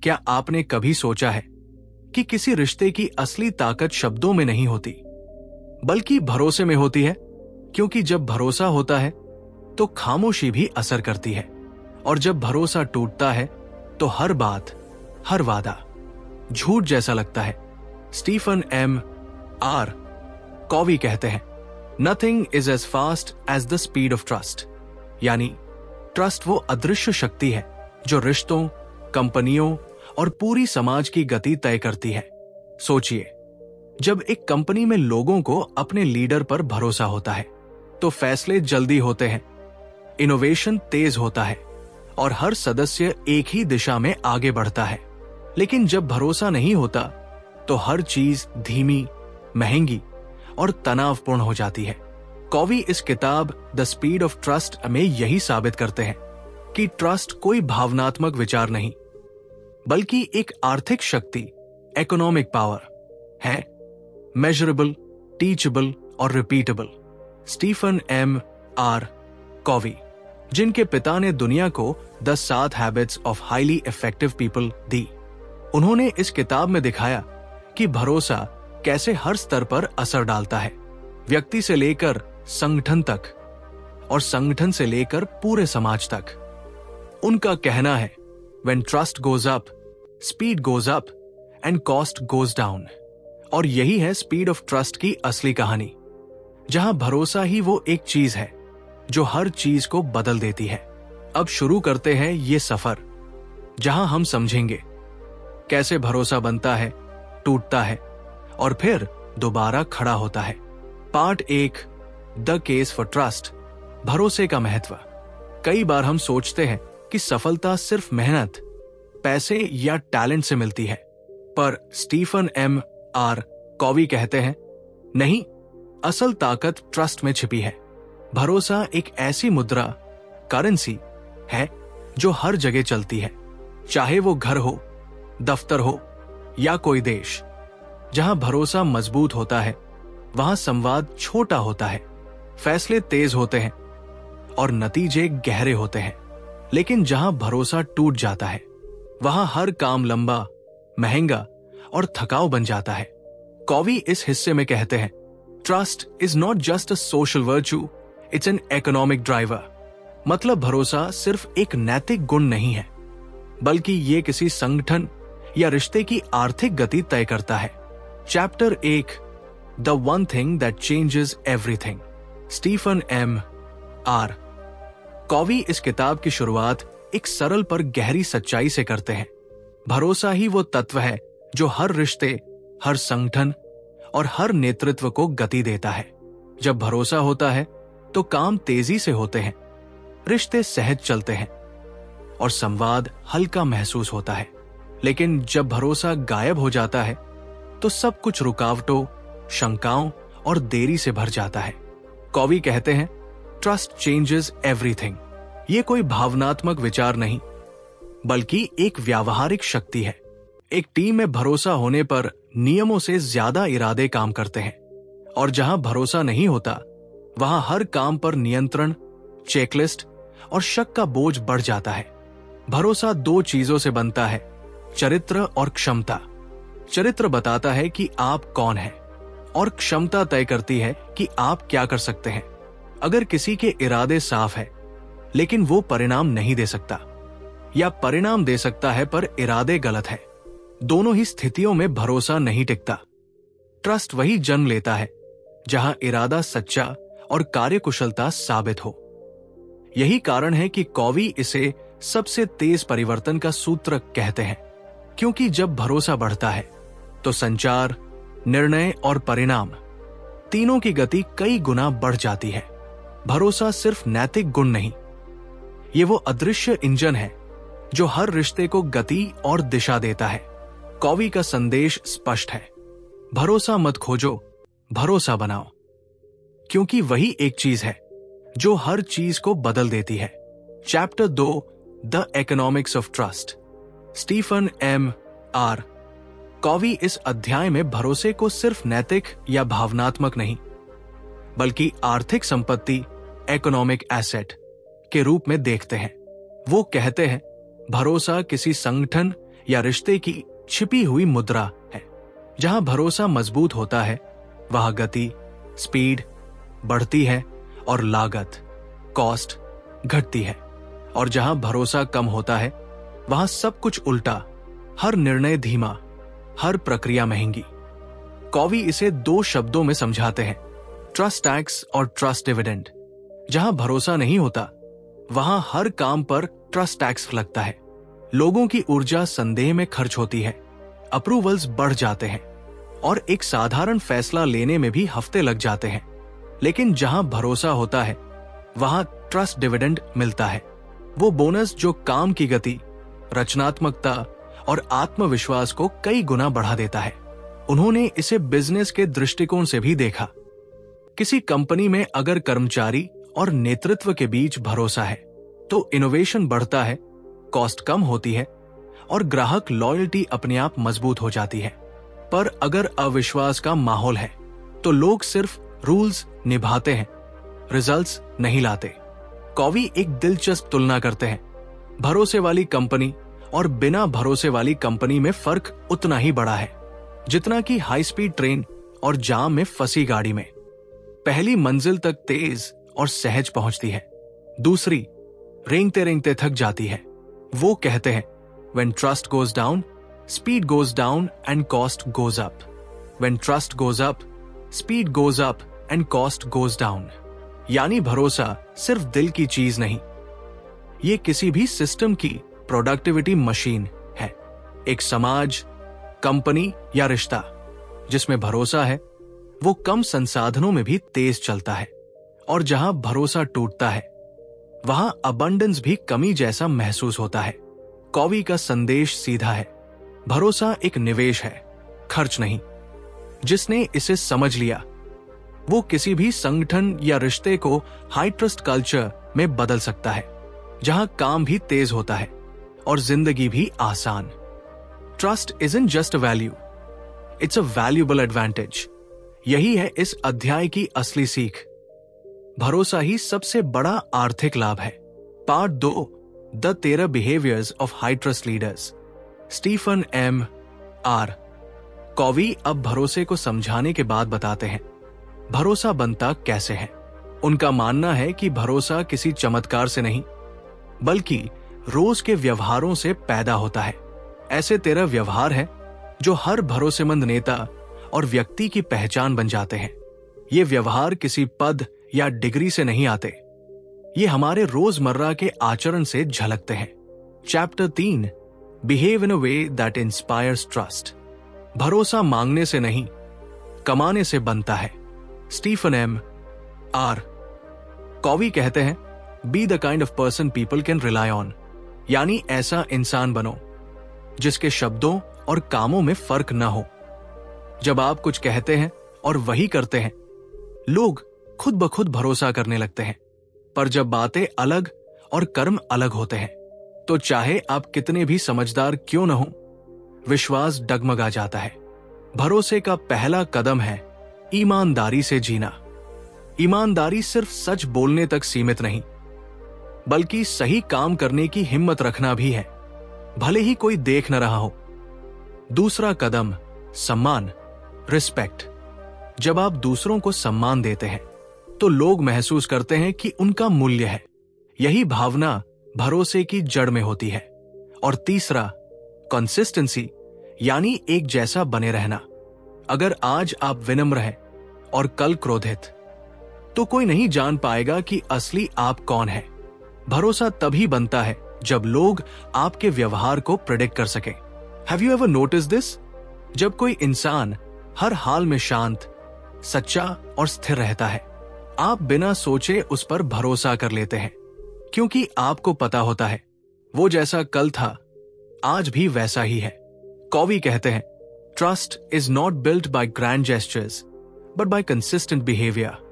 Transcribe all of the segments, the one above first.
क्या आपने कभी सोचा है कि किसी रिश्ते की असली ताकत शब्दों में नहीं होती, बल्कि भरोसे में होती है? क्योंकि जब भरोसा होता है तो खामोशी भी असर करती है, और जब भरोसा टूटता है तो हर बात, हर वादा झूठ जैसा लगता है। स्टीफन एम आर कॉवी कहते हैं, nothing is as fast as the speed of trust. यानी ट्रस्ट वो अदृश्य शक्ति है जो रिश्तों, कंपनियों और पूरी समाज की गति तय करती है। सोचिए, जब एक कंपनी में लोगों को अपने लीडर पर भरोसा होता है तो फैसले जल्दी होते हैं, इनोवेशन तेज होता है और हर सदस्य एक ही दिशा में आगे बढ़ता है। लेकिन जब भरोसा नहीं होता तो हर चीज धीमी, महंगी और तनावपूर्ण हो जाती है। कॉवी इस किताब द स्पीड ऑफ ट्रस्ट में यही साबित करते हैं कि ट्रस्ट कोई भावनात्मक विचार नहीं, बल्कि एक आर्थिक शक्ति, इकोनॉमिक पावर है, मेजरेबल, टीचेबल और repeatable. Stephen M R Covey, जिनके पिता ने दुनिया को the 7 habits of highly effective people दी, उन्होंने इस किताब में दिखाया कि भरोसा कैसे हर स्तर पर असर डालता है, व्यक्ति से लेकर संगठन तक और संगठन से लेकर पूरे समाज तक। उनका कहना है, when trust goes up, speed goes up and cost goes down। और यही है स्पीड ऑफ ट्रस्ट की असली कहानी, जहां भरोसा ही वो एक चीज है जो हर चीज को बदल देती है। अब शुरू करते हैं ये सफर, जहां हम समझेंगे कैसे भरोसा बनता है, टूटता है और फिर दोबारा खड़ा होता है। Part 1, the case for trust, भरोसे का महत्व। कई बार हम सोचते हैं कि सफलता सिर्फ मेहनत, पैसे या टैलेंट से मिलती है, पर स्टीफन एम आर कॉवी कहते हैं, नहीं, असल ताकत ट्रस्ट में छिपी है। भरोसा एक ऐसी मुद्रा, करेंसी है जो हर जगह चलती है, चाहे वो घर हो, दफ्तर हो या कोई देश। जहां भरोसा मजबूत होता है वहां संवाद छोटा होता है, फैसले तेज होते हैं और नतीजे गहरे होते हैं। लेकिन जहां भरोसा टूट जाता है वहां हर काम लंबा, महंगा और थकाऊ बन जाता है। कॉवी इस हिस्से में कहते हैं, trust is not just a social virtue, it's an economic driver. मतलब भरोसा सिर्फ एक नैतिक गुण नहीं है, बल्कि ये किसी संगठन या रिश्ते की आर्थिक गति तय करता है। Chapter 1, the one thing that changes everything, Stephen M R Covey इस किताब की शुरुआत एक सरल पर गहरी सच्चाई से करते हैं। भरोसा ही वो तत्व है जो हर रिश्ते, हर संगठन और हर नेतृत्व को गति देता है। जब भरोसा होता है तो काम तेजी से होते हैं, रिश्ते सहज चलते हैं और संवाद हल्का महसूस होता है। लेकिन जब भरोसा गायब हो जाता है तो सब कुछ रुकावटों, शंकाओं और देरी से भर जाता है। कॉवी कहते हैं, ट्रस्ट चेंजेस एवरीथिंग। ये कोई भावनात्मक विचार नहीं, बल्कि एक व्यावहारिक शक्ति है। एक टीम में भरोसा होने पर नियमों से ज्यादा इरादे काम करते हैं, और जहां भरोसा नहीं होता वहां हर काम पर नियंत्रण, चेकलिस्ट और शक का बोझ बढ़ जाता है। भरोसा 2 चीजों से बनता है, चरित्र और क्षमता। चरित्र बताता है कि आप कौन हैं, और क्षमता तय करती है कि आप क्या कर सकते हैं। अगर किसी के इरादे साफ है लेकिन वो परिणाम नहीं दे सकता, या परिणाम दे सकता है पर इरादे गलत है, दोनों ही स्थितियों में भरोसा नहीं टिकता। ट्रस्ट वही जन्म लेता है जहां इरादा सच्चा और कार्यकुशलता साबित हो। यही कारण है कि कॉवी इसे सबसे तेज परिवर्तन का सूत्र कहते हैं, क्योंकि जब भरोसा बढ़ता है तो संचार, निर्णय और परिणाम तीनों की गति कई गुना बढ़ जाती है। भरोसा सिर्फ नैतिक गुण नहीं, ये वो अदृश्य इंजन है जो हर रिश्ते को गति और दिशा देता है। कॉवी का संदेश स्पष्ट है, भरोसा मत खोजो, भरोसा बनाओ, क्योंकि वही एक चीज है जो हर चीज को बदल देती है। Chapter 2, the economics of trust, Stephen M R Covey इस अध्याय में भरोसे को सिर्फ नैतिक या भावनात्मक नहीं, बल्कि आर्थिक संपत्ति, इकोनॉमिक एसेट के रूप में देखते हैं। वो कहते हैं, भरोसा किसी संगठन या रिश्ते की छिपी हुई मुद्रा है। जहां भरोसा मजबूत होता है वहां गति, स्पीड बढ़ती है और लागत, कॉस्ट घटती है। और जहां भरोसा कम होता है वहां सब कुछ उल्टा, हर निर्णय धीमा, हर प्रक्रिया महंगी। कॉवी इसे 2 शब्दों में समझाते हैं, ट्रस्ट टैक्स और ट्रस्ट डिविडेंड। जहां भरोसा नहीं होता वहां हर काम पर ट्रस्ट टैक्स लगता है। लोगों की ऊर्जा संदेह में खर्च होती है, अप्रूवल्स बढ़ जाते हैं और एक साधारण फैसला लेने में भी हफ्ते लग जाते हैं। लेकिन जहां भरोसा होता है वहां ट्रस्ट डिविडेंड मिलता है, वो बोनस जो काम की गति, रचनात्मकता और आत्मविश्वास को कई गुना बढ़ा देता है। उन्होंने इसे बिजनेस के दृष्टिकोण से भी देखा। किसी कंपनी में अगर कर्मचारी और नेतृत्व के बीच भरोसा है तो इनोवेशन बढ़ता है, कॉस्ट कम होती है और ग्राहक लॉयल्टी अपने आप मजबूत हो जाती है। पर अगर अविश्वास का माहौल है तो लोग सिर्फ रूल्स निभाते हैं, रिजल्ट्स नहीं लाते। कॉवी एक दिलचस्प तुलना करते हैं, भरोसे वाली कंपनी और बिना भरोसे वाली कंपनी में फर्क उतना ही बड़ा है जितना कि हाई स्पीड ट्रेन और जाम में फंसी गाड़ी में। पहली मंजिल तक तेज और सहज पहुंचती है, दूसरी रेंगते रेंगते थक जाती है। वो कहते हैं, when trust goes down, speed goes down and cost goes up. When trust goes up, speed goes up and cost goes down. यानी भरोसा सिर्फ दिल की चीज नहीं, ये किसी भी सिस्टम की प्रोडक्टिविटी मशीन है। एक समाज, कंपनी या रिश्ता जिसमें भरोसा है वो कम संसाधनों में भी तेज चलता है, और जहां भरोसा टूटता है वहां अबंडेंस भी कमी जैसा महसूस होता है। कॉवी का संदेश सीधा है, भरोसा एक निवेश है, खर्च नहीं। जिसने इसे समझ लिया वो किसी भी संगठन या रिश्ते को हाई ट्रस्ट कल्चर में बदल सकता है, जहां काम भी तेज होता है और जिंदगी भी आसान। Trust isn't just a value, it's a valuable advantage. यही है इस अध्याय की असली सीख। भरोसा ही सबसे बड़ा आर्थिक लाभ है। Part 2, the 13 behaviours of high trust leaders, Stephen M R Covey अब भरोसे को समझाने के बाद बताते हैं भरोसा बनता कैसे है। उनका मानना है कि भरोसा किसी चमत्कार से नहीं बल्कि रोज के व्यवहारों से पैदा होता है। ऐसे 13 व्यवहार हैं जो हर भरोसेमंद नेता और व्यक्ति की पहचान बन जाते हैं। ये व्यवहार किसी पद या डिग्री से नहीं आते, ये हमारे रोजमर्रा के आचरण से झलकते हैं। Chapter 3, behave in a way that inspires trust. भरोसा मांगने से नहीं, कमाने से बनता है। स्टीफन एम आर कॉवी कहते हैं, be the kind of person people can rely on, यानी ऐसा इंसान बनो जिसके शब्दों और कामों में फर्क न हो। जब आप कुछ कहते हैं और वही करते हैं, लोग खुद ब खुद भरोसा करने लगते हैं। पर जब बातें अलग और कर्म अलग होते हैं तो चाहे आप कितने भी समझदार क्यों न हो, विश्वास डगमगा जाता है। भरोसे का पहला कदम है ईमानदारी से जीना। ईमानदारी सिर्फ सच बोलने तक सीमित नहीं बल्कि सही काम करने की हिम्मत रखना भी है, भले ही कोई देख न रहा हो। दूसरा कदम सम्मान, रिस्पेक्ट। जब आप दूसरों को सम्मान देते हैं तो लोग महसूस करते हैं कि उनका मूल्य है। यही भावना भरोसे की जड़ में होती है। और तीसरा कंसिस्टेंसी, यानी एक जैसा बने रहना। अगर आज आप विनम्र हैं और कल क्रोधित, तो कोई नहीं जान पाएगा कि असली आप कौन है। भरोसा तभी बनता है जब लोग आपके व्यवहार को प्रेडिक्ट कर सकें। Have you ever notice this? जब कोई इंसान हर हाल में शांत, सच्चा और स्थिर रहता है, आप बिना सोचे उस पर भरोसा कर लेते हैं, क्योंकि आपको पता होता है वो जैसा कल था आज भी वैसा ही है। कॉवी कहते हैं, trust is not built by grand gestures but by consistent behaviour.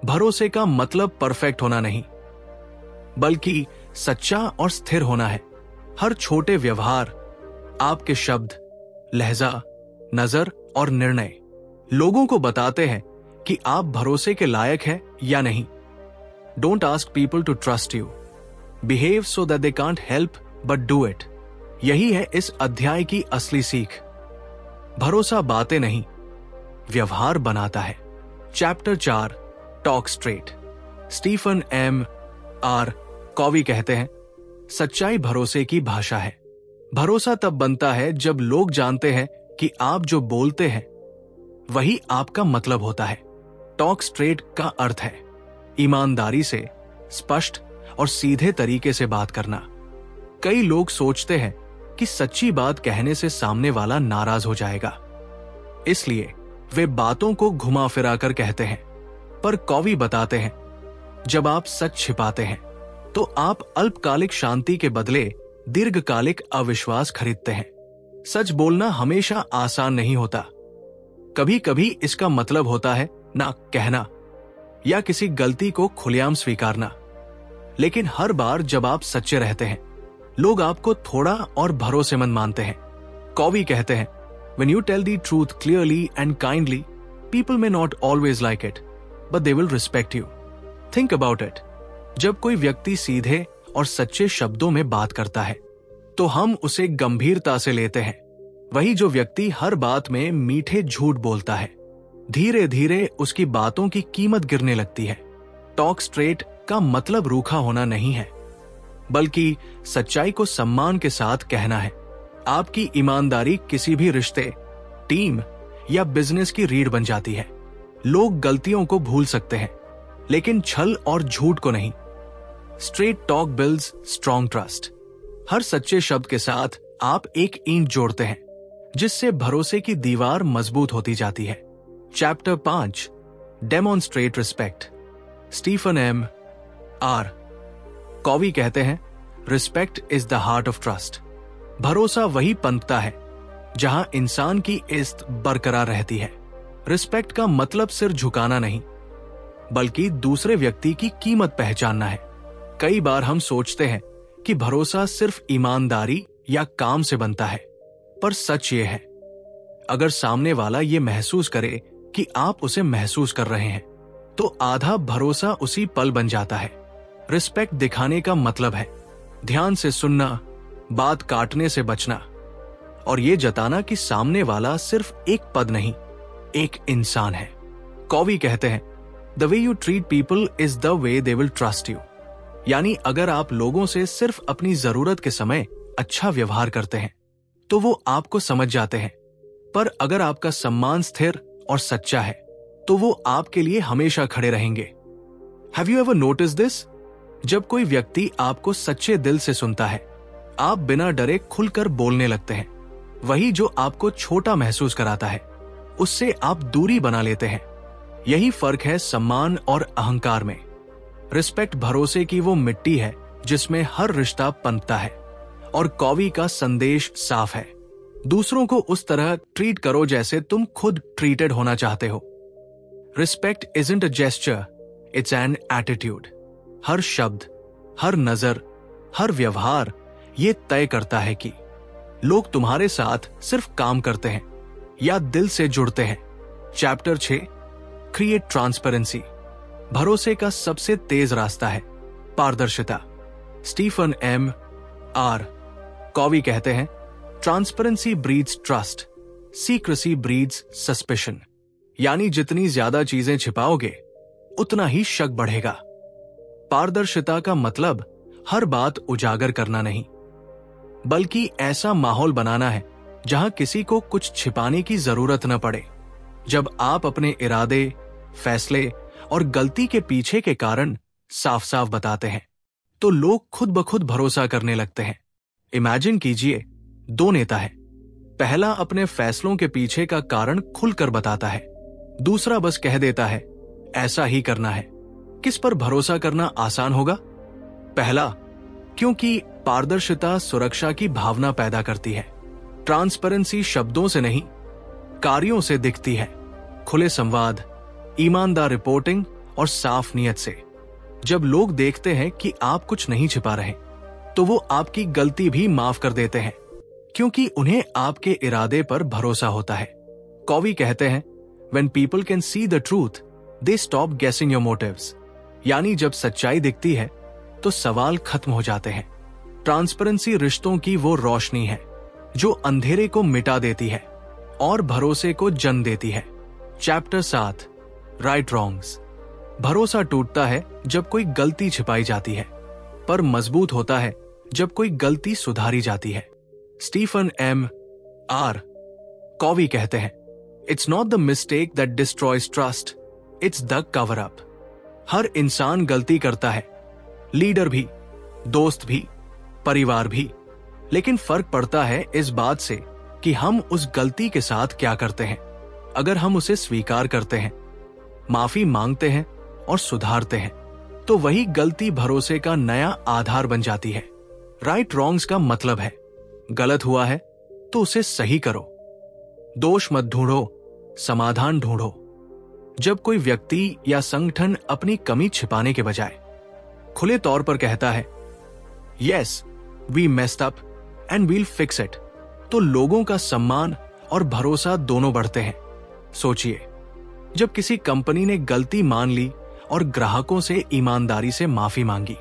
भरोसे का मतलब परफेक्ट होना नहीं बल्कि सच्चा और स्थिर होना है। हर छोटे व्यवहार, आपके शब्द, लहजा, नजर और निर्णय लोगों को बताते हैं कि आप भरोसे के लायक हैं या नहीं। Don't ask people to trust you, behave so that they can't help but do it. यही है इस अध्याय की असली सीख। भरोसा बातें नहीं, व्यवहार बनाता है। Chapter 4, talk straight. Stephen M R Covey कहते हैं, सच्चाई भरोसे की भाषा है। भरोसा तब बनता है जब लोग जानते हैं कि आप जो बोलते हैं वही आपका मतलब होता है। टॉक स्ट्रेट का अर्थ है ईमानदारी से, स्पष्ट और सीधे तरीके से बात करना। कई लोग सोचते हैं कि सच्ची बात कहने से सामने वाला नाराज हो जाएगा, इसलिए वे बातों को घुमा फिरा कर कहते हैं। पर कॉवी बताते हैं, जब आप सच छिपाते हैं तो आप अल्पकालिक शांति के बदले दीर्घकालिक अविश्वास खरीदते हैं। सच बोलना हमेशा आसान नहीं होता। कभी कभी इसका मतलब होता है ना कहना या किसी गलती को खुलेआम स्वीकारना। लेकिन हर बार जब आप सच्चे रहते हैं, लोग आपको थोड़ा और भरोसेमंद मानते हैं। कॉवी कहते हैं, When you tell the truth clearly and kindly, people may not always like it, but they will respect you. Think about it. जब कोई व्यक्ति सीधे और सच्चे शब्दों में बात करता है, तो हम उसे गंभीरता से लेते हैं। वही जो व्यक्ति हर बात में मीठे झूठ बोलता है, धीरे धीरे उसकी बातों की कीमत गिरने लगती है। टॉक स्ट्रेट का मतलब रूखा होना नहीं है, बल्कि सच्चाई को सम्मान के साथ कहना है। आपकी ईमानदारी किसी भी रिश्ते, टीम या बिजनेस की रीढ़ बन जाती है। लोग गलतियों को भूल सकते हैं, लेकिन छल और झूठ को नहीं। Straight talk builds strong trust. हर सच्चे शब्द के साथ आप एक ईंट जोड़ते हैं, जिससे भरोसे की दीवार मजबूत होती जाती है। Chapter 5, demonstrate respect. Stephen M R Covey कहते हैं, respect is the heart of trust. भरोसा वही पनपता है जहां इंसान की इज्जत बरकरार रहती है। रिस्पेक्ट का मतलब सिर्फ झुकाना नहीं, बल्कि दूसरे व्यक्ति की कीमत पहचानना है। कई बार हम सोचते हैं कि भरोसा सिर्फ ईमानदारी या काम से बनता है, पर सच ये है, अगर सामने वाला ये महसूस करे कि आप उसे महसूस कर रहे हैं, तो आधा भरोसा उसी पल बन जाता है। रिस्पेक्ट दिखाने का मतलब है ध्यान से सुनना, बात काटने से बचना और ये जताना कि सामने वाला सिर्फ एक पद नहीं, एक इंसान है। कॉवी कहते हैं, the way you treat people is the way they will trust you. यानी अगर आप लोगों से सिर्फ अपनी जरूरत के समय अच्छा व्यवहार करते हैं, तो वो आपको समझ जाते हैं। पर अगर आपका सम्मान स्थिर और सच्चा है, तो वो आपके लिए हमेशा खड़े रहेंगे। Have you ever notice this? जब कोई व्यक्ति आपको सच्चे दिल से सुनता है, आप बिना डरे खुलकर बोलने लगते हैं। वही जो आपको छोटा महसूस कराता है, उससे आप दूरी बना लेते हैं। यही फर्क है सम्मान और अहंकार में। रिस्पेक्ट भरोसे की वो मिट्टी है जिसमें हर रिश्ता पनपता है। और कॉवी का संदेश साफ है, दूसरों को उस तरह ट्रीट करो जैसे तुम खुद ट्रीटेड होना चाहते हो। Respect isn't a gesture, it's an attitude. हर शब्द, हर नजर, हर व्यवहार ये तय करता है कि लोग तुम्हारे साथ सिर्फ काम करते हैं या दिल से जुड़ते हैं। Chapter 6, create transparency. भरोसे का सबसे तेज रास्ता है पारदर्शिता। स्टीफन एम आर कॉवी कहते हैं, transparency breeds trust, secrecy breeds suspicion. यानी जितनी ज्यादा चीजें छिपाओगे, उतना ही शक बढ़ेगा। पारदर्शिता का मतलब हर बात उजागर करना नहीं, बल्कि ऐसा माहौल बनाना है जहां किसी को कुछ छिपाने की जरूरत न पड़े। जब आप अपने इरादे, फैसले और गलती के पीछे के कारण साफ साफ बताते हैं, तो लोग खुद ब खुद भरोसा करने लगते हैं। इमेजिन कीजिए, 2 नेता हैं। पहला अपने फैसलों के पीछे का कारण खुलकर बताता है, दूसरा बस कह देता है ऐसा ही करना है। किस पर भरोसा करना आसान होगा? पहला, क्योंकि पारदर्शिता सुरक्षा की भावना पैदा करती है। ट्रांसपेरेंसी शब्दों से नहीं, कार्यों से दिखती है। खुले संवाद, ईमानदार रिपोर्टिंग और साफ नियत से। जब लोग देखते हैं कि आप कुछ नहीं छिपा रहे, तो वो आपकी गलती भी माफ कर देते हैं, क्योंकि उन्हें आपके इरादे पर भरोसा होता है। कॉवी कहते हैं, When people can see the truth, they stop guessing your motives. यानी जब सच्चाई दिखती है, तो सवाल खत्म हो जाते हैं। ट्रांसपेरेंसी रिश्तों की वो रोशनी है जो अंधेरे को मिटा देती है और भरोसे को जन्म देती है। Chapter 7, right wrongs. भरोसा टूटता है जब कोई गलती छिपाई जाती है, पर मजबूत होता है जब कोई गलती सुधारी जाती है। स्टीफन एम आर कॉवी कहते हैं, it's not the mistake that destroys trust, it's the cover up. हर इंसान गलती करता है, लीडर भी, दोस्त भी, परिवार भी, लेकिन फर्क पड़ता है इस बात से कि हम उस गलती के साथ क्या करते हैं। अगर हम उसे स्वीकार करते हैं, माफी मांगते हैं और सुधारते हैं, तो वही गलती भरोसे का नया आधार बन जाती है। राइट रॉन्ग्स का मतलब है गलत हुआ है तो उसे सही करो, दोष मत ढूंढो, समाधान ढूंढो। जब कोई व्यक्ति या संगठन अपनी कमी छिपाने के बजाय खुले तौर पर कहता है yes we messed up and we'll fix it, तो लोगों का सम्मान और भरोसा दोनों बढ़ते हैं। सोचिए, जब किसी कंपनी ने गलती मान ली और ग्राहकों से ईमानदारी से माफी मांगी,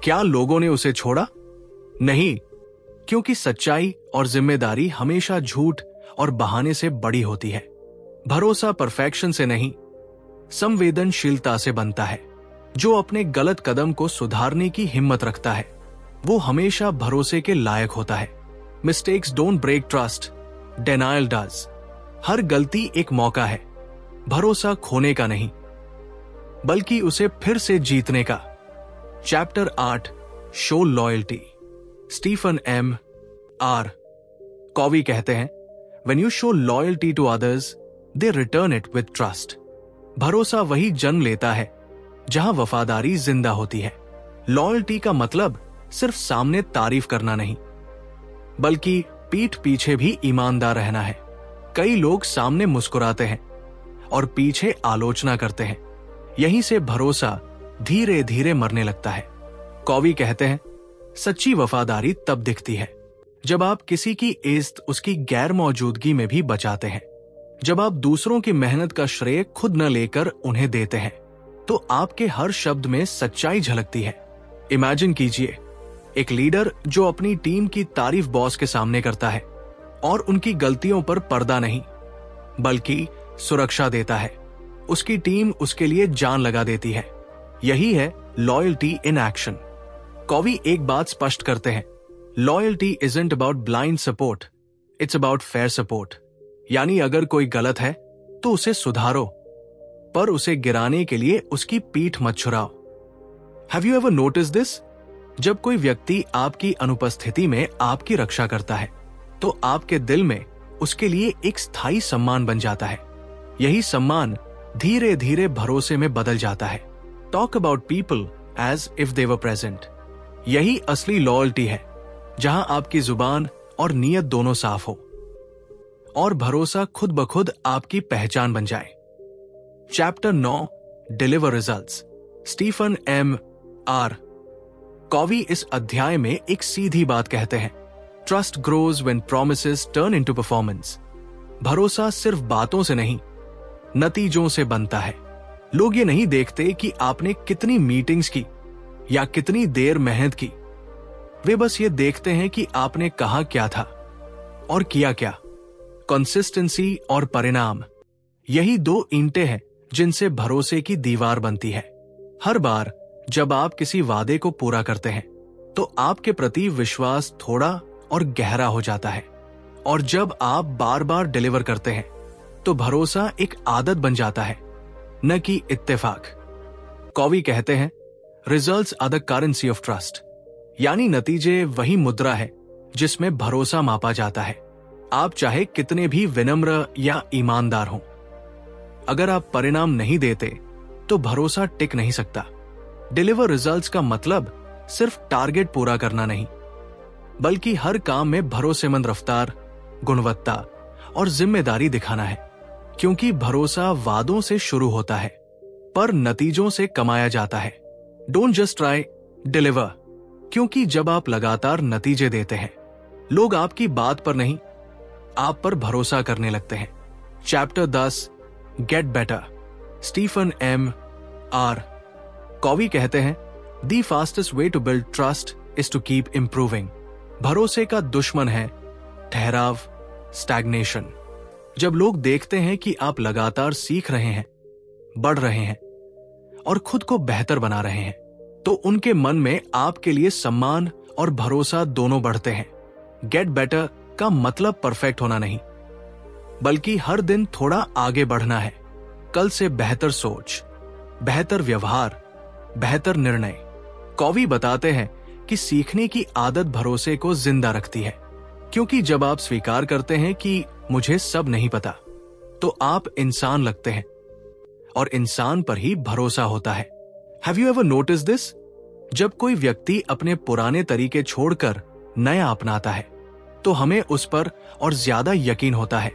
क्या लोगों ने उसे छोड़ा? नहीं, क्योंकि सच्चाई और जिम्मेदारी हमेशा झूठ और बहाने से बड़ी होती है। भरोसा परफेक्शन से नहीं, संवेदनशीलता से बनता है। जो अपने गलत कदम को सुधारने की हिम्मत रखता है, वो हमेशा भरोसे के लायक होता है। Mistakes don't break trust, denial does. हर गलती एक मौका है, भरोसा खोने का नहीं, बल्कि उसे फिर से जीतने का। Chapter 8, show loyalty. Stephen M R Covey कहते हैं, When you show loyalty to others, they return it with trust. भरोसा वही जन्म लेता है जहां वफादारी जिंदा होती है। लॉयल्टी का मतलब सिर्फ सामने तारीफ करना नहीं, बल्कि पीठ पीछे भी ईमानदार रहना है। कई लोग सामने मुस्कुराते हैं और पीछे आलोचना करते हैं। यहीं से भरोसा धीरे धीरे मरने लगता है। कॉवी कहते हैं, सच्ची वफादारी तब दिखती है जब आप किसी की इज्जत उसकी गैर मौजूदगी में भी बचाते हैं। जब आप दूसरों की मेहनत का श्रेय खुद न लेकर उन्हें देते हैं, तो आपके हर शब्द में सच्चाई झलकती है। इमेजिन कीजिए, एक लीडर जो अपनी टीम की तारीफ बॉस के सामने करता है और उनकी गलतियों पर पर्दा नहीं, बल्कि सुरक्षा देता है। उसकी टीम उसके लिए जान लगा देती है। यही है लॉयल्टी इन एक्शन। कॉवी एक बात स्पष्ट करते हैं, loyalty isn't about blind support, it's about fair support. यानी अगर कोई गलत है तो उसे सुधारो, पर उसे गिराने के लिए उसकी पीठ मत छुड़ाओ। Have you ever notice this? जब कोई व्यक्ति आपकी अनुपस्थिति में आपकी रक्षा करता है, तो आपके दिल में उसके लिए एक स्थायी सम्मान बन जाता है। यही सम्मान धीरे धीरे भरोसे में बदल जाता है। Talk about people as if they were present. यही असली लॉयल्टी है, जहां आपकी जुबान और नीयत दोनों साफ हो और भरोसा खुद ब खुद आपकी पहचान बन जाए। Chapter 9, deliver results. Stephen M R Covey इस अध्याय में एक सीधी बात कहते हैं, trust grows when promises turn into performance. भरोसा सिर्फ बातों से नहीं, नतीजों से बनता है। लोग ये नहीं देखते कि आपने कितनी मीटिंग्स की या कितनी देर मेहनत की, वे बस ये देखते हैं कि आपने कहा क्या था और किया क्या। कंसिस्टेंसी और परिणाम, यही दो ईंटें हैं जिनसे भरोसे की दीवार बनती है। हर बार जब आप किसी वादे को पूरा करते हैं, तो आपके प्रति विश्वास थोड़ा और गहरा हो जाता है, और जब आप बार बार डिलीवर करते हैं, तो भरोसा एक आदत बन जाता है, न कि इत्तेफाक। कॉवी कहते हैं, results are the currency of trust. यानी नतीजे वही मुद्रा है जिसमें भरोसा मापा जाता है। आप चाहे कितने भी विनम्र या ईमानदार हों, अगर आप परिणाम नहीं देते तो भरोसा टिक नहीं सकता। डिलीवर रिजल्ट्स का मतलब सिर्फ टारगेट पूरा करना नहीं, बल्कि हर काम में भरोसेमंद रफ्तार, गुणवत्ता और जिम्मेदारी दिखाना है। क्योंकि भरोसा वादों से शुरू होता है, पर नतीजों से कमाया जाता है। Don't just try, deliver. क्योंकि जब आप लगातार नतीजे देते हैं, लोग आपकी बात पर नहीं, आप पर भरोसा करने लगते हैं। Chapter 10, get better. Stephen M R Covey कहते हैं, the fastest way to build trust is to keep improving. भरोसे का दुश्मन है ठहराव, स्टैग्नेशन। जब लोग देखते हैं कि आप लगातार सीख रहे हैं, बढ़ रहे हैं और खुद को बेहतर बना रहे हैं, तो उनके मन में आपके लिए सम्मान और भरोसा दोनों बढ़ते हैं। गेट बेटर का मतलब परफेक्ट होना नहीं, बल्कि हर दिन थोड़ा आगे बढ़ना है। कल से बेहतर सोच, बेहतर व्यवहार, बेहतर निर्णय। कॉवी बताते हैं कि सीखने की आदत भरोसे को जिंदा रखती है, क्योंकि जब आप स्वीकार करते हैं कि मुझे सब नहीं पता, तो आप इंसान लगते हैं और इंसान पर ही भरोसा होता है। Have you ever notice this? जब कोई व्यक्ति अपने पुराने तरीके छोड़कर नया अपनाता है, तो हमें उस पर और ज्यादा यकीन होता है,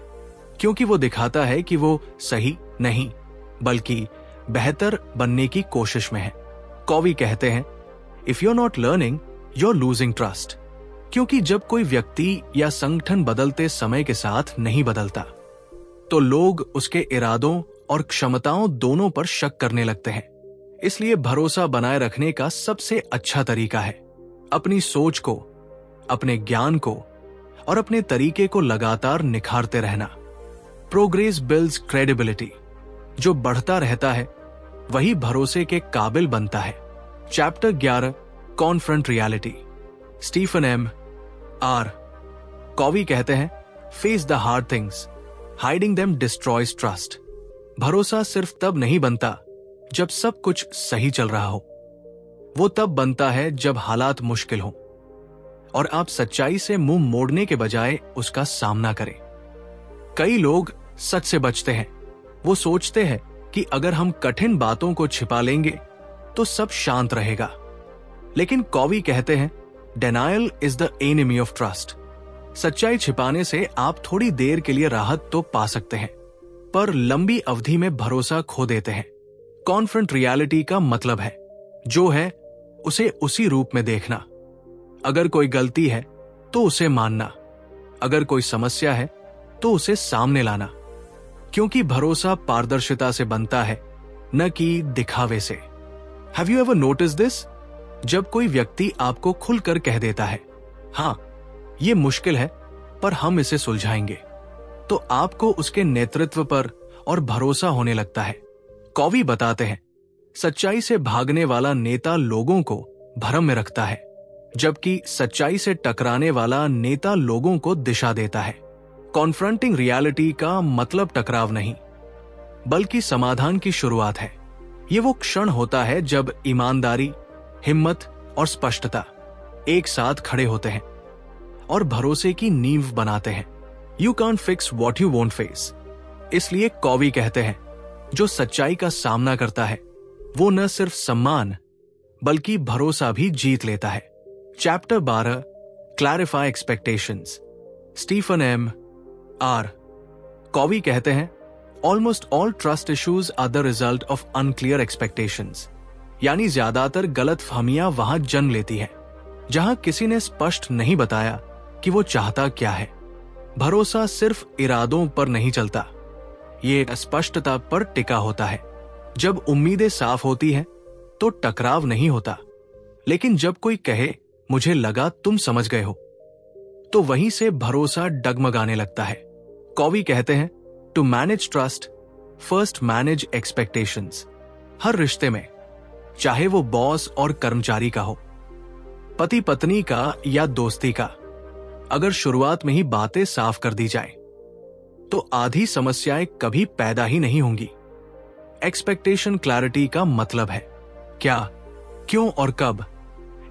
क्योंकि वो दिखाता है कि वो सही नहीं बल्कि बेहतर बनने की कोशिश में है। कॉवी कहते हैं, if you are not learning, you are losing trust. क्योंकि जब कोई व्यक्ति या संगठन बदलते समय के साथ नहीं बदलता, तो लोग उसके इरादों और क्षमताओं दोनों पर शक करने लगते हैं। इसलिए भरोसा बनाए रखने का सबसे अच्छा तरीका है अपनी सोच को, अपने ज्ञान को और अपने तरीके को लगातार निखारते रहना। Progress builds credibility. जो बढ़ता रहता है वही भरोसे के काबिल बनता है। Chapter 11, confront reality. Stephen M R Covey कहते हैं, face the hard things, hiding them destroys trust. भरोसा सिर्फ तब नहीं बनता जब सब कुछ सही चल रहा हो, वो तब बनता है जब हालात मुश्किल हो और आप सच्चाई से मुंह मोड़ने के बजाय उसका सामना करें। कई लोग सच से बचते हैं। वो सोचते हैं कि अगर हम कठिन बातों को छिपा लेंगे तो सब शांत रहेगा। लेकिन कॉवी कहते हैं, denial is the enemy of trust. सच्चाई छिपाने से आप थोड़ी देर के लिए राहत तो पा सकते हैं, पर लंबी अवधि में भरोसा खो देते हैं। कॉन्फ्रंट रियलिटी का मतलब है जो है उसे उसी रूप में देखना। अगर कोई गलती है तो उसे मानना, अगर कोई समस्या है तो उसे सामने लाना, क्योंकि भरोसा पारदर्शिता से बनता है, न कि दिखावे से। Have you ever notice this? जब कोई व्यक्ति आपको खुलकर कह देता है, हाँ ये मुश्किल है पर हम इसे सुलझाएंगे, तो आपको उसके नेतृत्व पर और भरोसा होने लगता है। कॉवी बताते हैं, सच्चाई से भागने वाला नेता लोगों को भ्रम में रखता है, जबकि सच्चाई से टकराने वाला नेता लोगों को दिशा देता है। कॉन्फ्रंटिंग रियलिटी का मतलब टकराव नहीं, बल्कि समाधान की शुरुआत है। ये वो क्षण होता है जब ईमानदारी, हिम्मत और स्पष्टता एक साथ खड़े होते हैं और भरोसे की नींव बनाते हैं। You can't fix what you won't face. इसलिए कॉवी कहते हैं, जो सच्चाई का सामना करता है वो न सिर्फ सम्मान बल्कि भरोसा भी जीत लेता है। Chapter 12, clarify expectations. Stephen M R Covey कहते हैं, almost all trust issues are the result of unclear expectations. यानी ज्यादातर गलतफहमियां वहां जन्म लेती है जहां किसी ने स्पष्ट नहीं बताया कि वो चाहता क्या है। भरोसा सिर्फ इरादों पर नहीं चलता, ये स्पष्टता पर टिका होता है। जब उम्मीदें साफ होती हैं तो टकराव नहीं होता, लेकिन जब कोई कहे मुझे लगा तुम समझ गए हो, तो वहीं से भरोसा डगमगाने लगता है। कॉवी कहते हैं, to manage trust first manage expectations. हर रिश्ते में, चाहे वो बॉस और कर्मचारी का हो, पति पत्नी का या दोस्ती का, अगर शुरुआत में ही बातें साफ कर दी जाए तो आधी समस्याएं कभी पैदा ही नहीं होंगी। एक्सपेक्टेशन क्लैरिटी का मतलब है क्या, क्यों और कब।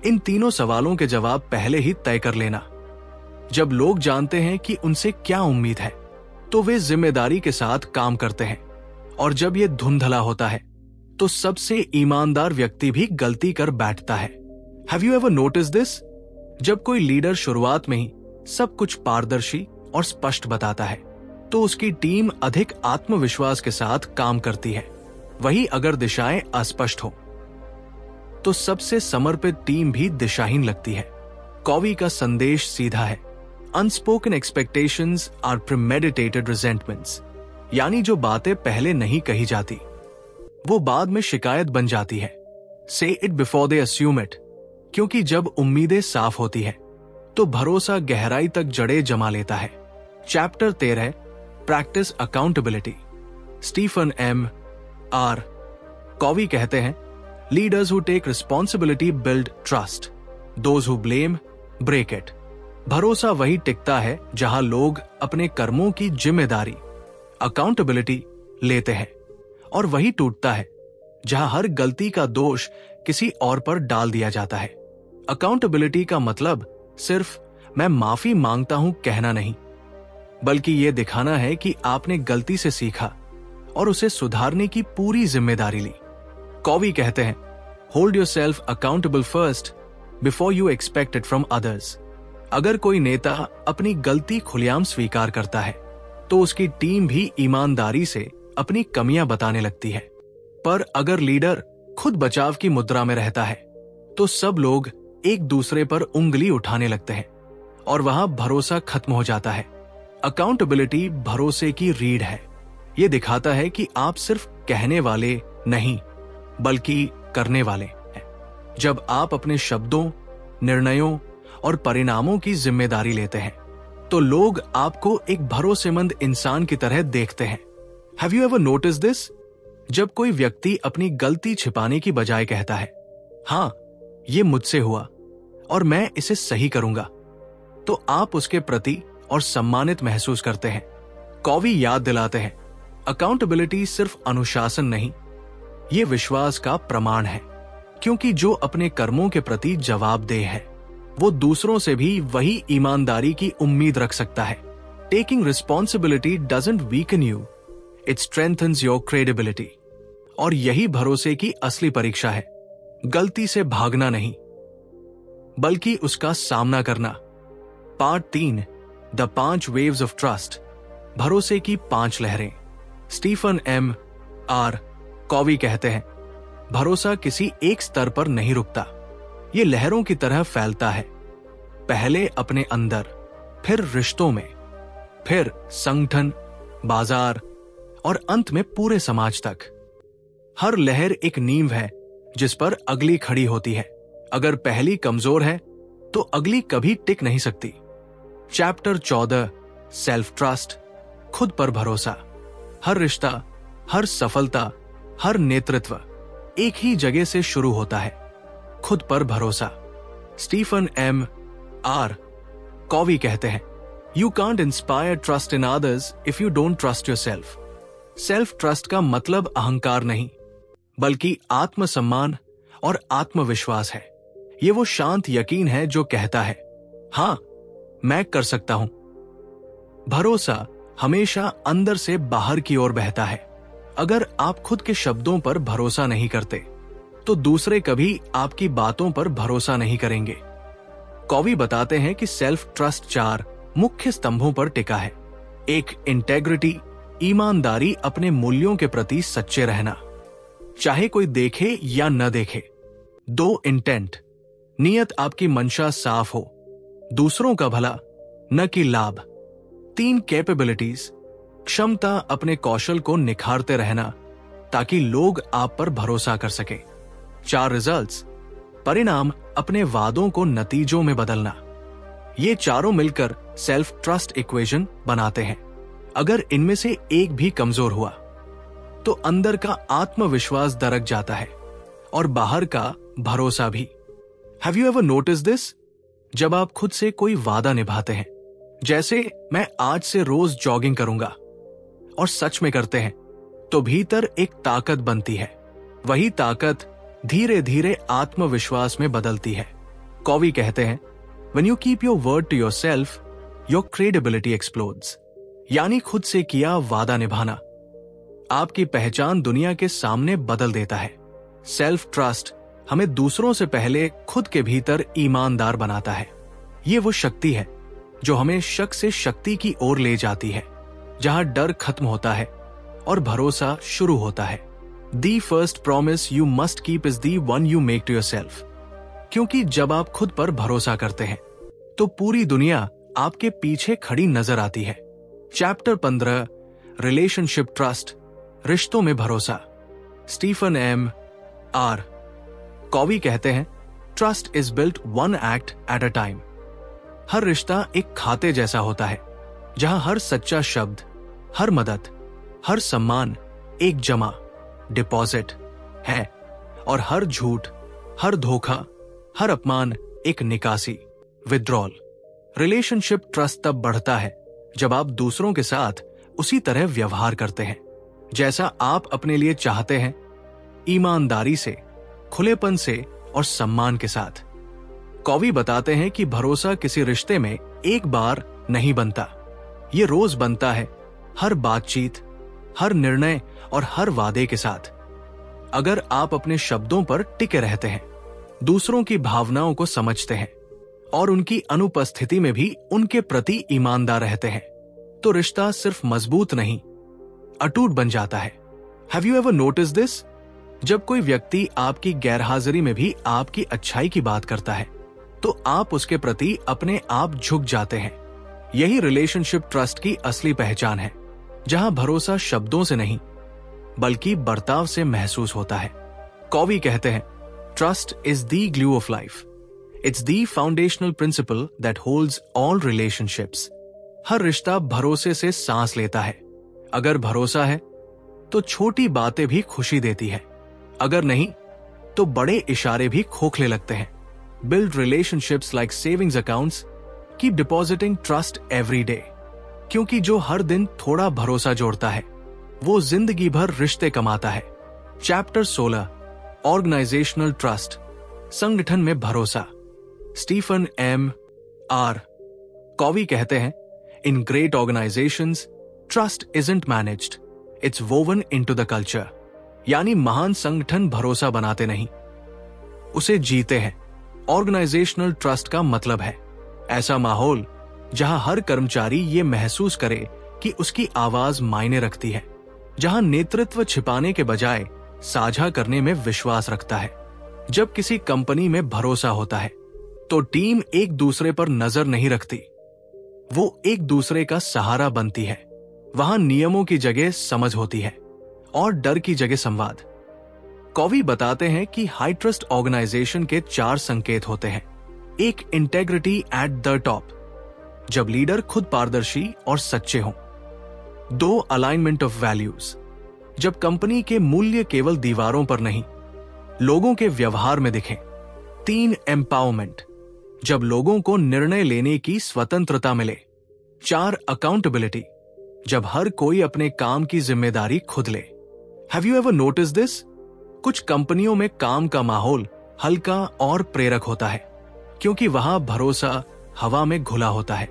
इन तीनों सवालों के जवाब पहले ही तय कर लेना। जब लोग जानते हैं कि उनसे क्या उम्मीद है तो वे जिम्मेदारी के साथ काम करते हैं, और जब ये धुंधला होता है तो सबसे ईमानदार व्यक्ति भी गलती कर बैठता है। Have you ever notice this? जब कोई लीडर शुरुआत में ही सब कुछ पारदर्शी और स्पष्ट बताता है तो उसकी टीम अधिक आत्मविश्वास के साथ काम करती है। वहीं अगर दिशाएं अस्पष्ट हो तो सबसे समर्पित टीम भी दिशाहीन लगती है। कॉवी का संदेश सीधा है, अनस्पोकन एक्सपेक्टेशंस आर प्रीमेडिटेटेड रिजेंटमेंट्स। यानी जो बातें पहले नहीं कही जाती वो बाद में शिकायत बन जाती है। से it before they assume it. क्योंकि जब उम्मीदें साफ होती है तो भरोसा गहराई तक जड़ें जमा लेता है। Chapter 13, practise accountability. Stephen M R Covey कहते हैं, leaders who take responsibility build trust, those who blame break it. भरोसा वही टिकता है जहां लोग अपने कर्मों की जिम्मेदारी अकाउंटेबिलिटी लेते हैं, और वही टूटता है जहां हर गलती का दोष किसी और पर डाल दिया जाता है। अकाउंटेबिलिटी का मतलब सिर्फ मैं माफी मांगता हूं कहना नहीं, बल्कि यह दिखाना है कि आपने गलती से सीखा और उसे सुधारने की पूरी जिम्मेदारी ली। कॉवी कहते हैं, hold yourself accountable first before you expect it from others. अगर कोई नेता अपनी गलती खुलेआम स्वीकार करता है तो उसकी टीम भी ईमानदारी से अपनी कमियां बताने लगती है। पर अगर लीडर खुद बचाव की मुद्रा में रहता है तो सब लोग एक दूसरे पर उंगली उठाने लगते हैं और वहां भरोसा खत्म हो जाता है। अकाउंटेबिलिटी भरोसे की रीढ़ है। यह दिखाता है कि आप सिर्फ कहने वाले नहीं बल्कि करने वाले हैं। जब आप अपने शब्दों, निर्णयों और परिणामों की जिम्मेदारी लेते हैं तो लोग आपको एक भरोसेमंद इंसान की तरह देखते हैं। Have you ever notice this? जब कोई व्यक्ति अपनी गलती छिपाने की बजाय कहता है, हां, ये मुझसे हुआ और मैं इसे सही करूंगा, तो आप उसके प्रति और सम्मानित महसूस करते हैं। कॉवी याद दिलाते हैं, अकाउंटेबिलिटी सिर्फ अनुशासन नहीं, ये विश्वास का प्रमाण है, क्योंकि जो अपने कर्मों के प्रति जवाबदेह है वो दूसरों से भी वही ईमानदारी की उम्मीद रख सकता है। Taking responsibility doesn't weaken you, it strengthens your credibility. और यही भरोसे की असली परीक्षा है। गलती से भागना नहीं बल्कि उसका सामना करना। Part 3, the 5 waves of trust, भरोसे की 5 लहरें। स्टीफन एम आर कॉवी कहते हैं, भरोसा किसी एक स्तर पर नहीं रुकता, ये लहरों की तरह फैलता है। पहले अपने अंदर, फिर रिश्तों में, फिर संगठन, बाजार और अंत में पूरे समाज तक। हर लहर एक नींव है जिस पर अगली खड़ी होती है। अगर पहली कमजोर है तो अगली कभी टिक नहीं सकती। चैप्टर 14, सेल्फ ट्रस्ट, खुद पर भरोसा। हर रिश्ता, हर सफलता, हर नेतृत्व एक ही जगह से शुरू होता है, खुद पर भरोसा। स्टीफन एम आर कॉवी कहते हैं, you can't inspire trust in others if you don't trust yourself. Self trust का मतलब अहंकार नहीं बल्कि आत्मसम्मान और आत्मविश्वास है। ये वो शांत यकीन है जो कहता है, हां, मैं कर सकता हूं। भरोसा हमेशा अंदर से बाहर की ओर बहता है। अगर आप खुद के शब्दों पर भरोसा नहीं करते तो दूसरे कभी आपकी बातों पर भरोसा नहीं करेंगे। कॉवी बताते हैं कि सेल्फ ट्रस्ट 4 मुख्य स्तंभों पर टिका है। एक, इंटेग्रिटी, ईमानदारी, अपने मूल्यों के प्रति सच्चे रहना, चाहे कोई देखे या न देखे। 2, इंटेंट, नियत आपकी मंशा साफ हो, दूसरों का भला न कि लाभ। 3, कैपेबिलिटीज, क्षमता, अपने कौशल को निखारते रहना ताकि लोग आप पर भरोसा कर सके। 4, रिजल्ट्स, परिणाम, अपने वादों को नतीजों में बदलना। ये चारों मिलकर सेल्फ ट्रस्ट इक्वेशन बनाते हैं। अगर इनमें से एक भी कमजोर हुआ तो अंदर का आत्मविश्वास दरक जाता है और बाहर का भरोसा भी। Have you ever notice this? जब आप खुद से कोई वादा निभाते हैं, जैसे मैं आज से रोज जॉगिंग करूंगा, और सच में करते हैं, तो भीतर एक ताकत बनती है। वही ताकत धीरे धीरे आत्मविश्वास में बदलती है। कॉवी कहते हैं, when you keep your word to yourself, your credibility explodes। यानी खुद से किया वादा निभाना आपकी पहचान दुनिया के सामने बदल देता है। सेल्फ ट्रस्ट हमें दूसरों से पहले खुद के भीतर ईमानदार बनाता है। ये वो शक्ति है जो हमें शक से शक्ति की ओर ले जाती है, जहां डर खत्म होता है और भरोसा शुरू होता है। The first promise you must keep is the one you make to yourself। क्योंकि जब आप खुद पर भरोसा करते हैं तो पूरी दुनिया आपके पीछे खड़ी नजर आती है। चैप्टर 15, रिलेशनशिप ट्रस्ट, रिश्तों में भरोसा। स्टीफन एम आर कॉवी कहते हैं, trust is built one act at a time. हर रिश्ता एक खाते जैसा होता है जहां हर सच्चा शब्द, हर मदद, हर सम्मान एक जमा डिपॉजिट है और हर झूठ, हर धोखा, हर अपमान एक निकासी विड्रॉल। रिलेशनशिप ट्रस्ट तब बढ़ता है जब आप दूसरों के साथ उसी तरह व्यवहार करते हैं जैसा आप अपने लिए चाहते हैं, ईमानदारी से, खुलेपन से और सम्मान के साथ। कॉवी बताते हैं कि भरोसा किसी रिश्ते में एक बार नहीं बनता, ये रोज बनता है, हर बातचीत, हर निर्णय और हर वादे के साथ। अगर आप अपने शब्दों पर टिके रहते हैं, दूसरों की भावनाओं को समझते हैं और उनकी अनुपस्थिति में भी उनके प्रति ईमानदार रहते हैं, तो रिश्ता सिर्फ मजबूत नहीं, अटूट बन जाता है। Have you ever notice this? जब कोई व्यक्ति आपकी गैरहाजिरी में भी आपकी अच्छाई की बात करता है, तो आप उसके प्रति अपने आप झुक जाते हैं। यही रिलेशनशिप ट्रस्ट की असली पहचान है, जहां भरोसा शब्दों से नहीं बल्कि बर्ताव से महसूस होता है। कॉवी कहते हैं, trust is the glue of life. It's the foundational principle that holds all relationships. हर रिश्ता भरोसे से सांस लेता है। अगर भरोसा है तो छोटी बातें भी खुशी देती है, अगर नहीं तो बड़े इशारे भी खोखले लगते हैं। Build relationships like savings accounts, keep depositing trust every day. क्योंकि जो हर दिन थोड़ा भरोसा जोड़ता है वो जिंदगी भर रिश्ते कमाता है। चैप्टर 16, ऑर्गेनाइजेशनल ट्रस्ट, संगठन में भरोसा। स्टीफन एम आर कॉवी कहते हैं, in great organisations trust isn't managed, it's woven into the culture. यानी महान संगठन भरोसा बनाते नहीं, उसे जीते हैं। ऑर्गेनाइजेशनल ट्रस्ट का मतलब है ऐसा माहौल जहां हर कर्मचारी ये महसूस करे कि उसकी आवाज मायने रखती है, जहां नेतृत्व छिपाने के बजाय साझा करने में विश्वास रखता है। जब किसी कंपनी में भरोसा होता है तो टीम एक दूसरे पर नजर नहीं रखती, वो एक दूसरे का सहारा बनती है। वहां नियमों की जगह समझ होती है और डर की जगह संवाद। कॉवी बताते हैं कि हाई ट्रस्ट ऑर्गेनाइजेशन के 4 संकेत होते हैं। एक, इंटेग्रिटी एट द टॉप, जब लीडर खुद पारदर्शी और सच्चे हों। 2, अलाइनमेंट ऑफ वैल्यूज, जब कंपनी के मूल्य केवल दीवारों पर नहीं लोगों के व्यवहार में दिखें। 3, एम्पावरमेंट, जब लोगों को निर्णय लेने की स्वतंत्रता मिले। 4, अकाउंटेबिलिटी, जब हर कोई अपने काम की जिम्मेदारी खुद ले। Have you ever notice this? कुछ कंपनियों में काम का माहौल हल्का और प्रेरक होता है क्योंकि वहां भरोसा हवा में घुला होता है।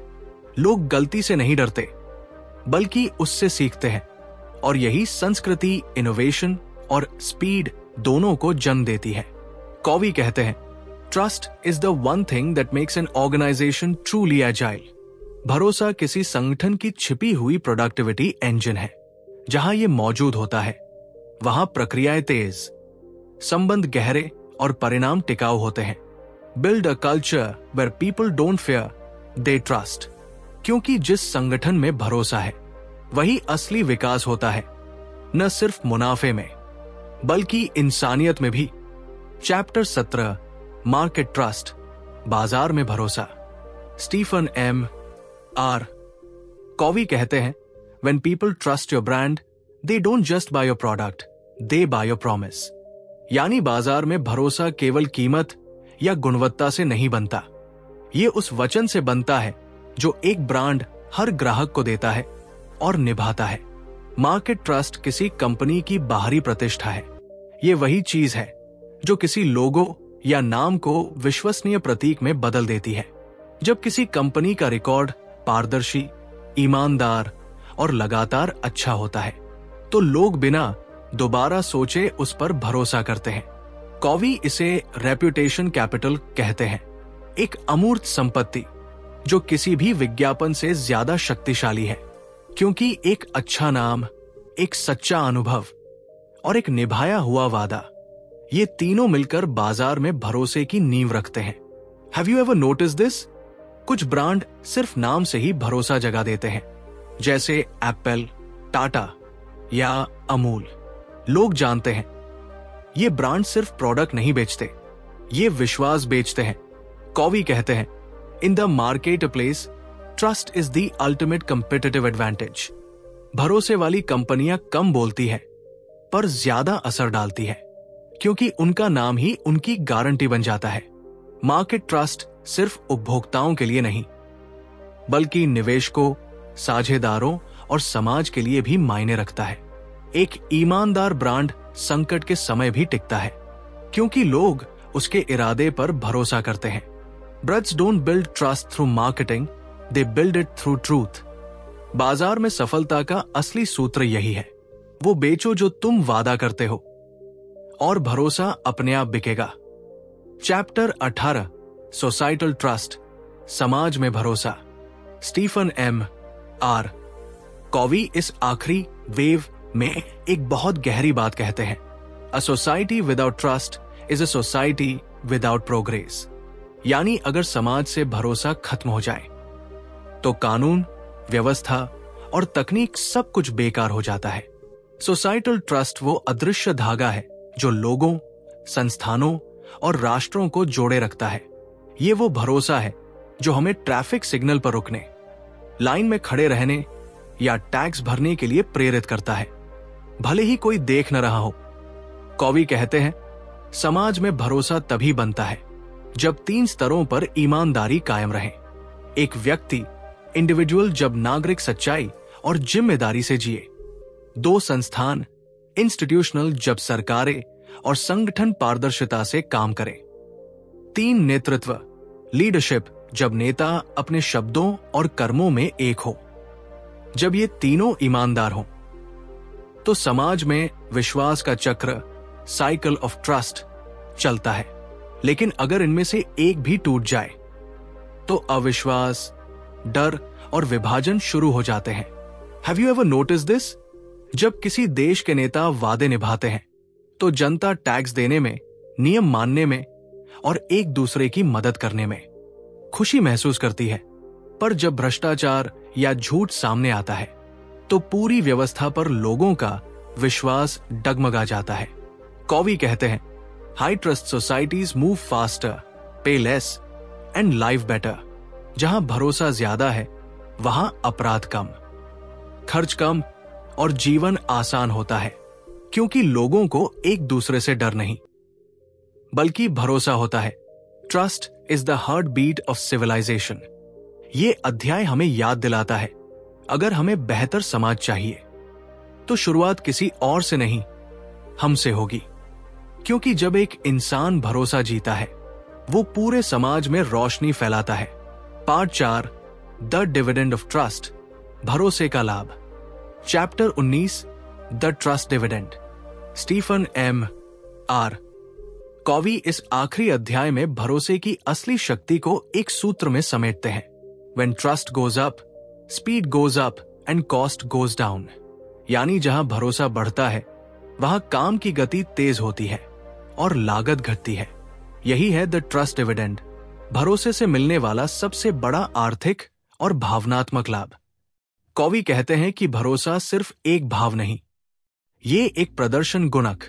लोग गलती से नहीं डरते बल्कि उससे सीखते हैं और यही संस्कृति, इनोवेशन और स्पीड दोनों को जन्म देती है। कॉवी कहते हैं, trust is the one thing that makes an organisation truly agile. भरोसा किसी संगठन की छिपी हुई प्रोडक्टिविटी इंजन है। जहां यह मौजूद होता है वहां प्रक्रियाएं तेज, संबंध गहरे और परिणाम टिकाऊ होते हैं। Build a culture where people don't fear, they trust. क्योंकि जिस संगठन में भरोसा है वही असली विकास होता है, न सिर्फ मुनाफे में बल्कि इंसानियत में भी। चैप्टर 17, मार्केट ट्रस्ट, बाजार में भरोसा। स्टीफन एम आर कॉवी कहते हैं, when people trust your brand, they don't just buy your product, they buy your promise। यानी बाजार में भरोसा केवल कीमत या गुणवत्ता से नहीं बनता, ये उस वचन से बनता है जो एक ब्रांड हर ग्राहक को देता है और निभाता है। मार्केट ट्रस्ट किसी कंपनी की बाहरी प्रतिष्ठा है। ये वही चीज है जो किसी लोगो या नाम को विश्वसनीय प्रतीक में बदल देती है। जब किसी कंपनी का रिकॉर्ड पारदर्शी, ईमानदार और लगातार अच्छा होता है तो लोग बिना दोबारा सोचे उस पर भरोसा करते हैं। कॉवी इसे रेप्यूटेशन कैपिटल कहते हैं, एक अमूर्त संपत्ति जो किसी भी विज्ञापन से ज्यादा शक्तिशाली है, क्योंकि एक अच्छा नाम, एक सच्चा अनुभव और एक निभाया हुआ वादा, ये तीनों मिलकर बाजार में भरोसे की नींव रखते हैं। Have you ever notice this? कुछ ब्रांड सिर्फ नाम से ही भरोसा जगा देते हैं, जैसे एप्पल, टाटा या अमूल। लोग जानते हैं ये ब्रांड सिर्फ प्रोडक्ट नहीं बेचते, ये विश्वास बेचते हैं। कॉवी कहते हैं, in the market place trust is the ultimate competitive advantage. भरोसे वाली कंपनियां कम बोलती है पर ज्यादा असर डालती है, क्योंकि उनका नाम ही उनकी गारंटी बन जाता है। मार्केट ट्रस्ट सिर्फ उपभोक्ताओं के लिए नहीं, बल्कि निवेशकों, साझेदारों और समाज के लिए भी मायने रखता है। एक ईमानदार ब्रांड संकट के समय भी टिकता है, क्योंकि लोग उसके इरादे पर भरोसा करते हैं। Brands don't build trust through marketing, they build it through truth. बाजार में सफलता का असली सूत्र यही है, वो बेचो जो तुम वादा करते हो और भरोसा अपने आप बिकेगा। चैप्टर 18, सोसाइटल ट्रस्ट, समाज में भरोसा। स्टीफन एम आर कॉवी इस आखिरी वेव में एक बहुत गहरी बात कहते हैं, a society without trust is a society without progress. यानी अगर समाज से भरोसा खत्म हो जाए तो कानून, व्यवस्था और तकनीक सब कुछ बेकार हो जाता है। सोसाइटल ट्रस्ट वो अदृश्य धागा है जो लोगों, संस्थानों और राष्ट्रों को जोड़े रखता है। ये वो भरोसा है जो हमें ट्रैफिक सिग्नल पर रुकने, लाइन में खड़े रहने या टैक्स भरने के लिए प्रेरित करता है, भले ही कोई देख न रहा हो। कॉवी कहते हैं, समाज में भरोसा तभी बनता है जब 3 स्तरों पर ईमानदारी कायम रहे। एक व्यक्ति, इंडिविजुअल, जब नागरिक सच्चाई और जिम्मेदारी से जिए। 2 संस्थान, इंस्टीट्यूशनल, जब सरकारें और संगठन पारदर्शिता से काम करें। 3 नेतृत्व, लीडरशिप, जब नेता अपने शब्दों और कर्मों में एक हो। जब ये तीनों ईमानदार हों तो समाज में विश्वास का चक्र, साइकिल ऑफ ट्रस्ट, चलता है। लेकिन अगर इनमें से एक भी टूट जाए तो अविश्वास, डर और विभाजन शुरू हो जाते हैं। Have you ever notice this? जब किसी देश के नेता वादे निभाते हैं तो जनता टैक्स देने में, नियम मानने में और एक दूसरे की मदद करने में खुशी महसूस करती है, पर जब भ्रष्टाचार या झूठ सामने आता है तो पूरी व्यवस्था पर लोगों का विश्वास डगमगा जाता है। कॉवी कहते हैं, high trust societies move faster, पे लेस एंड लाइव बेटर। जहां भरोसा ज्यादा है वहां अपराध कम, खर्च कम और जीवन आसान होता है, क्योंकि लोगों को एक दूसरे से डर नहीं बल्कि भरोसा होता है। Trust is the heartbeat of civilisation. ये अध्याय हमें याद दिलाता है, अगर हमें बेहतर समाज चाहिए तो शुरुआत किसी और से नहीं, हमसे होगी। क्योंकि जब एक इंसान भरोसा जीता है वो पूरे समाज में रोशनी फैलाता है। Part 4, the dividend of trust, भरोसे का लाभ। Chapter 19, the trust dividend. Stephen M R Covey इस आखिरी अध्याय में भरोसे की असली शक्ति को एक सूत्र में समेटते हैं। When trust goes up, speed goes up and cost goes down। यानी जहां भरोसा बढ़ता है वहां काम की गति तेज होती है और लागत घटती है। यही है द ट्रस्ट डिविडेंड, भरोसे से मिलने वाला सबसे बड़ा आर्थिक और भावनात्मक लाभ। कॉवी कहते हैं कि भरोसा सिर्फ एक भाव नहीं, ये एक प्रदर्शन गुणक,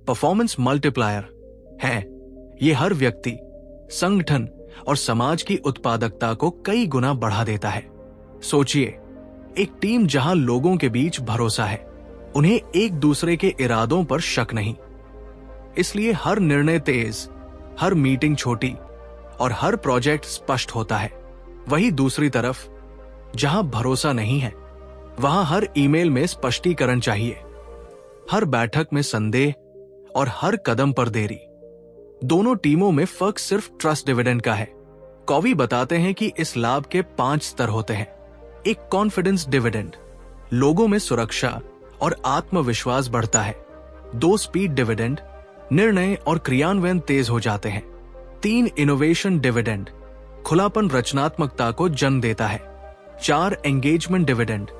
परफॉर्मेंस मल्टीप्लायर है। ये हर व्यक्ति, संगठन और समाज की उत्पादकता को कई गुना बढ़ा देता है। सोचिए, एक टीम जहां लोगों के बीच भरोसा है, उन्हें एक दूसरे के इरादों पर शक नहीं, इसलिए हर निर्णय तेज, हर मीटिंग छोटी और हर प्रोजेक्ट स्पष्ट होता है। वहीं दूसरी तरफ जहां भरोसा नहीं है वहां हर ईमेल में स्पष्टीकरण चाहिए, हर बैठक में संदेह और हर कदम पर देरी। दोनों टीमों में फर्क सिर्फ ट्रस्ट डिविडेंड का है। कॉवी बताते हैं कि इस लाभ के 5 स्तर होते हैं। एक कॉन्फिडेंस डिविडेंड, लोगों में सुरक्षा और आत्मविश्वास बढ़ता है। 2 स्पीड डिविडेंड, निर्णय और क्रियान्वयन तेज हो जाते हैं। 3 इनोवेशन डिविडेंड, खुलापन रचनात्मकता को जन्म देता है। 4 एंगेजमेंट डिविडेंड,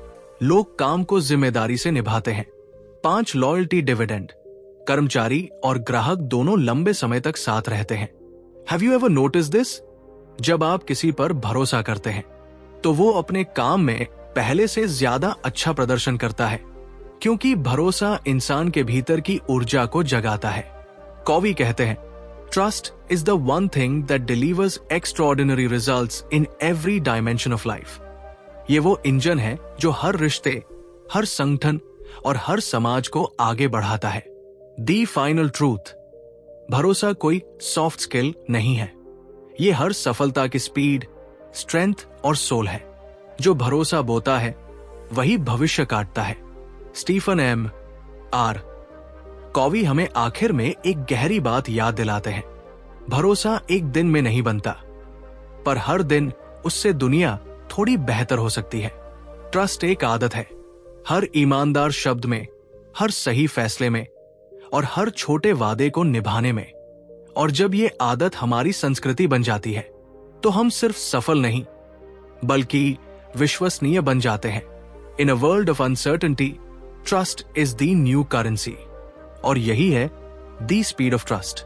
लोग काम को जिम्मेदारी से निभाते हैं। 5 लॉयल्टी डिविडेंड, कर्मचारी और ग्राहक दोनों लंबे समय तक साथ रहते हैं। Have you ever notice this? जब आप किसी पर भरोसा करते हैं तो वो अपने काम में पहले से ज्यादा अच्छा प्रदर्शन करता है, क्योंकि भरोसा इंसान के भीतर की ऊर्जा को जगाता है। कॉवी कहते हैं, Trust is the one thing that delivers extraordinary results in every dimension of life. ये वो इंजन है जो हर रिश्ते, हर संगठन और हर समाज को आगे बढ़ाता है। The final truth: भरोसा कोई सॉफ्ट स्किल नहीं है। ये हर सफलता की स्पीड, स्ट्रेंथ और सोल है। जो भरोसा बोता है वही भविष्य काटता है। स्टीफन एम आर कॉवी हमें आखिर में एक गहरी बात याद दिलाते हैं। भरोसा एक दिन में नहीं बनता, पर हर दिन उससे दुनिया थोड़ी बेहतर हो सकती है। ट्रस्ट एक आदत है। हर ईमानदार शब्द में, हर सही फैसले में और हर छोटे वादे को निभाने में। और जब ये आदत हमारी संस्कृति बन जाती है तो हम सिर्फ सफल नहीं बल्कि विश्वसनीय बन जाते हैं। In a world of uncertainty, trust is the new currency. और यही है द स्पीड ऑफ ट्रस्ट।